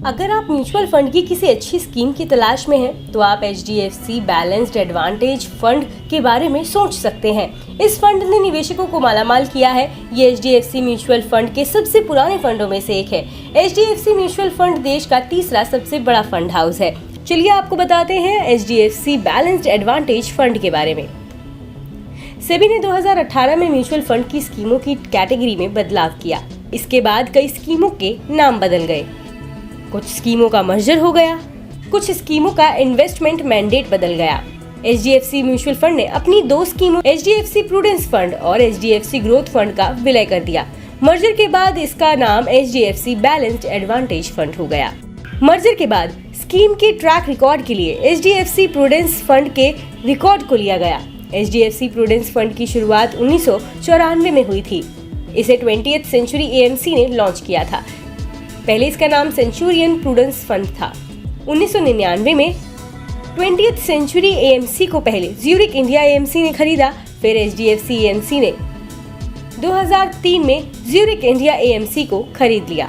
अगर आप mutual fund की किसी अच्छी स्कीम की तलाश में हैं, तो आप HDFC बैलेंस्ड एडवांटेज फंड के बारे में सोच सकते हैं। इस फंड ने निवेशकों को मालामाल किया है। ये HDFC म्यूचुअल फंड के सबसे पुराने फंडों में से एक है। HDFC म्यूचुअल फंड देश का तीसरा सबसे बड़ा फंड हाउस है। चलिए आपको बताते हैं HDFC बैलेंस्ड एडवांटेज फंड के बारे में। सेबी ने 2018 में म्यूचुअल फंड की स्कीमों की कैटेगरी में बदलाव किया। इसके बाद कई स्कीमों के नाम बदल गए, कुछ स्कीमों का मर्जर हो गया, कुछ स्कीमों का इन्वेस्टमेंट मैंडेट बदल गया। HDFC म्यूचुअल फंड ने अपनी दो स्कीमों HDFC प्रूडेंस फंड और HDFC ग्रोथ फंड का विलय कर दिया। मर्जर के बाद इसका नाम HDFC बैलेंस्ड एडवांटेज फंड हो गया। मर्जर के बाद स्कीम के ट्रैक रिकॉर्ड के लिए HDFC प्रूडेंस फंड के रिकॉर्ड को लिया गया। HDFC प्रूडेंस फंड की शुरुआत 1994 में हुई थी। इसे 20th सेंचुरी AMC ने लॉन्च किया था। पहले इसका नाम सेंचुरियन प्रूडेंस फंड था। 1999 में 20th सेंचुरी AMC को पहले ज्यूरिक इंडिया AMC ने खरीदा। फिर HDFC AMC ने 2003 में ज्यूरिक इंडिया AMC को खरीद लिया।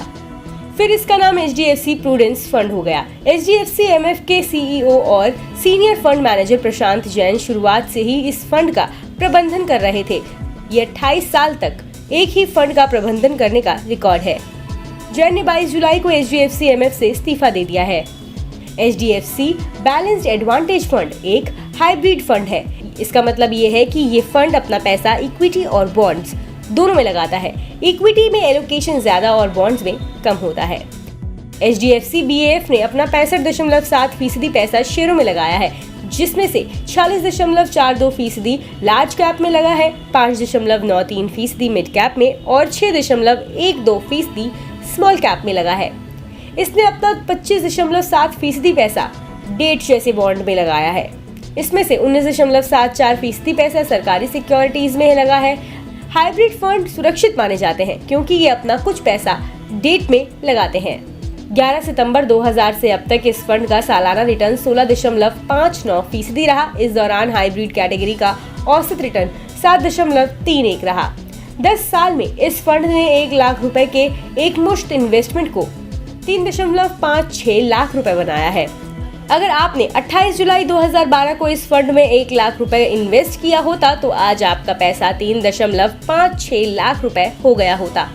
फिर इसका नाम HDFC प्रूडेंस फंड हो गया। HDFC MF के CEO और सीनियर फंड मैनेजर प्रशांत जैन शुरुआत से ही इस फंड का प्रबंधन कर रहे थे। ये 28 साल तक एक ही फंड का प्रबंधन करने का रिकॉर्ड है। जैन ने 22 जुलाई को HDFC MF से इस्तीफा दे दिया है। HDFC बैलेंस्ड एडवांटेज फंड एक हाइब्रिड फंड है। इसका मतलब ये है कि ये फंड अपना पैसा इक्विटी और बॉन्ड्स दोनों में लगाता है। इक्विटी में एलोकेशन ज्यादा और बॉन्ड्स में कम होता है। HDFC BAF ने अपना 65.7% पैसा शेयरों में लगाया है, जिसमें से 46.42% लार्ज कैप में लगा है, 5.93% मिड कैप में और 6.12% स्मॉल कैप में लगा है। इसने अब तक 25.7% पैसा डेट जैसे बॉन्ड में लगाया है। इसमें से 19.74% पैसा सरकारी सिक्योरिटीज में लगा है। हाइब्रिड फंड सुरक्षित माने जाते हैं क्योंकि ये अपना कुछ पैसा डेट में लगाते हैं। 11 सितंबर 2000 से अब तक इस फंड का सालाना रिटर्न 16.59% रहा। इस दौरान हाइब्रिड कैटेगरी का औसत रिटर्न 7.31 रहा। 10 साल में इस फंड ने 1 लाख रुपए के एक मुश्त इन्वेस्टमेंट को 3.56 लाख रुपए बनाया है। अगर आपने 28 जुलाई 2012 को इस फंड में 1 लाख रुपए इन्वेस्ट किया होता तो आज आपका पैसा 3.56 लाख रुपए हो गया होता।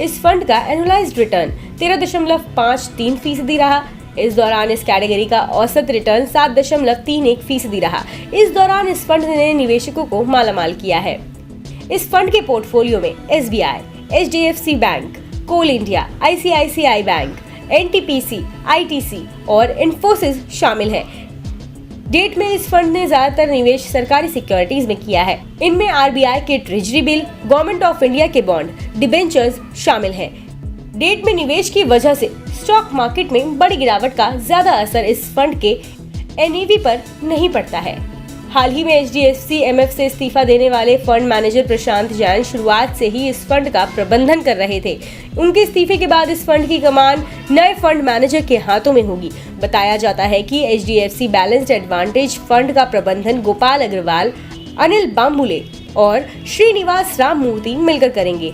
इस फंड का एनुअलाइज्ड रिटर्न 13.53% रहा। इस दौरान इस कैटेगरी का औसत रिटर्न 7.31% रहा। इस दौरान इस फंड ने निवेशकों को मालामाल किया है। इस फंड के पोर्टफोलियो में SBI, HDFC bank, coal India, ICICI bank, NTPC, ITC और इन्फोसिस शामिल है। डेट में इस फंड ने ज्यादातर निवेश सरकारी सिक्योरिटीज में किया है। इनमें RBI के treasury bill, government of India के बॉन्ड, डिबेंचर्स शामिल हैं। डेट में निवेश की वजह से स्टॉक मार्केट में बड़ी गिरावट का ज्यादा असर इस फंड के NAV पर नहीं पड़ता है। हाल ही में HDFC MF से इस्तीफा देने वाले फंड मैनेजर प्रशांत जैन शुरुआत से ही इस फंड का प्रबंधन कर रहे थे। उनके इस्तीफे के बाद इस फंड की कमान नए फंड मैनेजर के हाथों में होगी। बताया जाता है कि HDFC बैलेंस्ड एडवांटेज फंड का प्रबंधन गोपाल अग्रवाल, अनिल बाम्बुले और श्रीनिवास राममूर्ति मिलकर करेंगे।